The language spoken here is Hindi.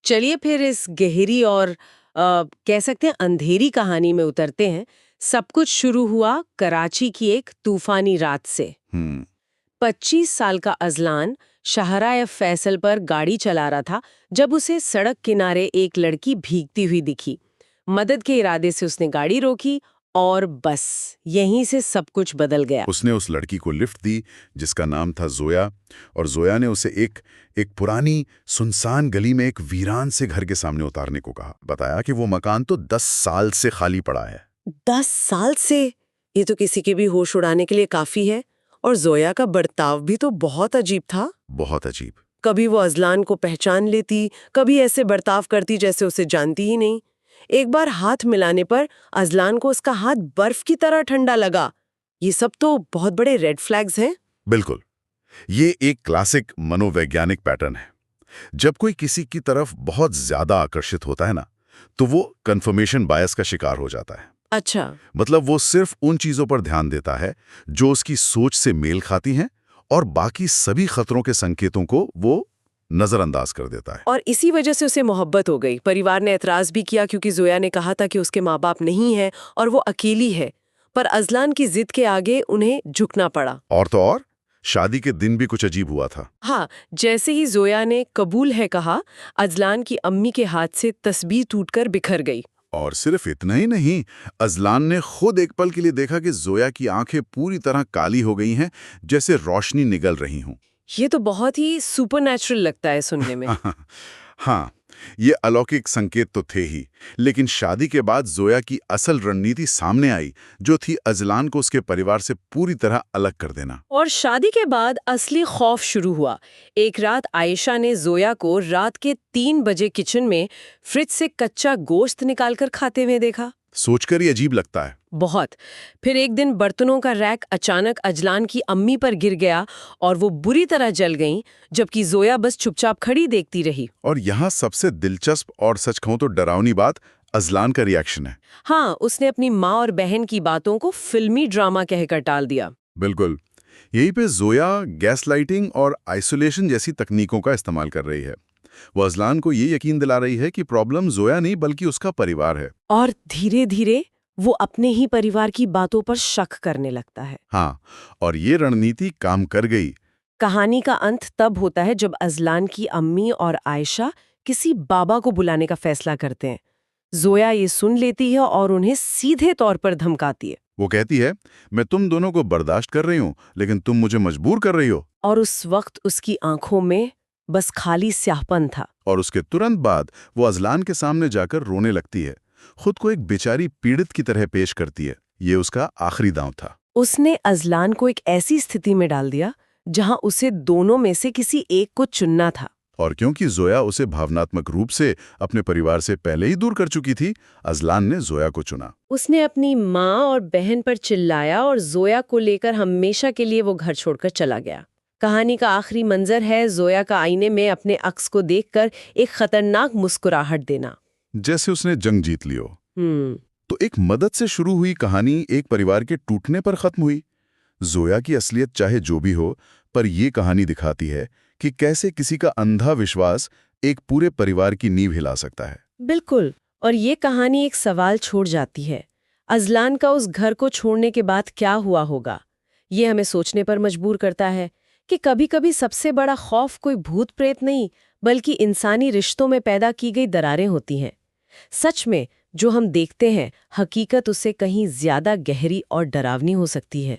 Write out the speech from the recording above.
चलिए फिर इस गहरी और कह सकते हैं अंधेरी कहानी में उतरते हैं। सब कुछ शुरू हुआ कराची की एक तूफानी रात से। हम्म। 25 साल का अजलान शाहराह फैसल पर गाड़ी चला रहा था जब उसे सड़क किनारे एक लड़की भीगती हुई दिखी। मदद के इरादे से उसने गाड़ी रोकी और बस यहीं से सब कुछ बदल गया। उसने उस लड़की को लिफ्ट दी जिसका नाम था जोया, और जोया ने उसे एक एक पुरानी सुनसान गली में एक वीरान से घर के सामने उतारने को कहा। बताया कि वो मकान तो 10 साल से खाली पड़ा है। 10 साल से? ये तो किसी के भी होश उड़ाने के लिए काफी है। और जोया का बर्ताव भी तो बहुत अजीब था। बहुत अजीब। कभी वो अजलान को पहचान लेती, कभी ऐसे बर्ताव करती जैसे उसे जानती ही नहीं। एक बार हाथ मिलाने पर अजलान को उसका हाथ बर्फ की तरह ठंडा लगा। ये सब तो बहुत बड़े रेड फ्लैग्स हैं। बिल्कुल, ये एक क्लासिक मनोवैज्ञानिक पैटर्न है। जब कोई किसी की तरफ बहुत ज्यादा आकर्षित होता है ना, तो वो कंफर्मेशन बायस का शिकार हो जाता है। अच्छा। मतलब वो सिर्फ उन चीजों पर ध्यान देता है जो उसकी सोच से मेल खाती हैं, और बाकी सभी खतरों के संकेतों को वो नजरअंदाज कर देता है। और इसी वजह से उसे मोहब्बत हो गई। परिवार ने एतराज भी किया क्योंकि जोया ने कहा था कि उसके माँ बाप नहीं है और वो अकेली है। पर अजलान की जिद के आगे उन्हें झुकना पड़ा। और तो और, शादी के दिन भी कुछ अजीब हुआ था। हाँ, जैसे ही जोया ने कबूल है कहा, अजलान की अम्मी के हाथ से तस्बीह टूटकर बिखर गई। और सिर्फ इतना ही नहीं, अजलान ने खुद एक पल के लिए देखा कि जोया की आंखें पूरी तरह काली हो गई हैं, जैसे रोशनी निगल रही हों। ये तो बहुत ही सुपरनैचुरल लगता है सुनने में। हाँ, ये अलौकिक संकेत तो थे ही, लेकिन शादी के बाद जोया की असल रणनीति सामने आई, जो थी अजलान को उसके परिवार से पूरी तरह अलग कर देना। और शादी के बाद असली खौफ शुरू हुआ। एक रात आयशा ने जोया को रात के 3 बजे किचन में फ्रिज से कच्चा गोश्त निकालकर खाते हुए देखा। सोचकर ही अजीब लगता है। बहुत। फिर एक दिन बर्तनों का रैक अचानक अजलान की अम्मी पर गिर गया और वो बुरी तरह जल गईं, जबकि जोया बस चुपचाप खड़ी देखती रही। और यहाँ सबसे दिलचस्प और सच कहूं तो डरावनी बात अजलान का रिएक्शन है। हाँ, उसने अपनी माँ और बहन की बातों को फिल्मी ड्रामा कहकर टाल दिया। बिल्कुल, यहीं पे जोया गैस लाइटिंग और आइसोलेशन जैसी तकनीकों का इस्तेमाल कर रही है। वो अजलान को ये यकीन दिला रही है कि प्रॉब्लम जोया नहीं बल्कि उसका परिवार है। और धीरे धीरे वो अपने ही परिवार की बातों पर शक करने लगता है। हाँ, और ये रणनीति काम कर गई। कहानी का अंत तब होता है जब अजलान की अम्मी और आयशा किसी बाबा को बुलाने का फैसला करते हैं। जोया ये सुन लेती है और उन्हें सीधे तौर पर धमकाती है। वो कहती है, मैं तुम दोनों को बर्दाश्त कर रही हूँ, लेकिन तुम मुझे मजबूर कर रही हो। और उस वक्त उसकी आंखों में बस खाली स्याहपन था। और उसके तुरंत बाद वो अजलान के सामने जाकर रोने लगती है, खुद को एक बेचारी पीड़ित की तरह पेश करती है। ये उसका आखिरी दांव था। उसने अजलान को एक ऐसी स्थिति में डाल दिया जहां उसे दोनों में से किसी एक को चुनना था। और क्योंकि जोया उसे भावनात्मक रूप से अपने परिवार से पहले ही दूर कर चुकी थी, अजलान ने जोया को चुना। उसने अपनी माँ और बहन पर चिल्लाया और जोया को लेकर हमेशा के लिए वो घर छोड़कर चला गया। कहानी का आखिरी मंजर है जोया का आईने में अपने अक्स को देखकर एक खतरनाक मुस्कुराहट देना, जैसे उसने जंग जीत लियो। हम्म। तो एक मदद से शुरू हुई कहानी एक परिवार के टूटने पर खत्म हुई। जोया की असलियत चाहे जो भी हो, पर यह कहानी दिखाती है कि कैसे किसी का अंधा विश्वास एक पूरे परिवार की नींव हिला सकता है। बिल्कुल। और ये कहानी एक सवाल छोड़ जाती है, अजलान का उस घर को छोड़ने के बाद क्या हुआ होगा। ये हमें सोचने पर मजबूर करता है कि कभी-कभी सबसे बड़ा खौफ कोई भूत प्रेत नहीं, बल्कि इंसानी रिश्तों में पैदा की गई दरारें होती हैं। सच में जो हम देखते हैं, हकीकत उससे कहीं ज्यादा गहरी और डरावनी हो सकती है।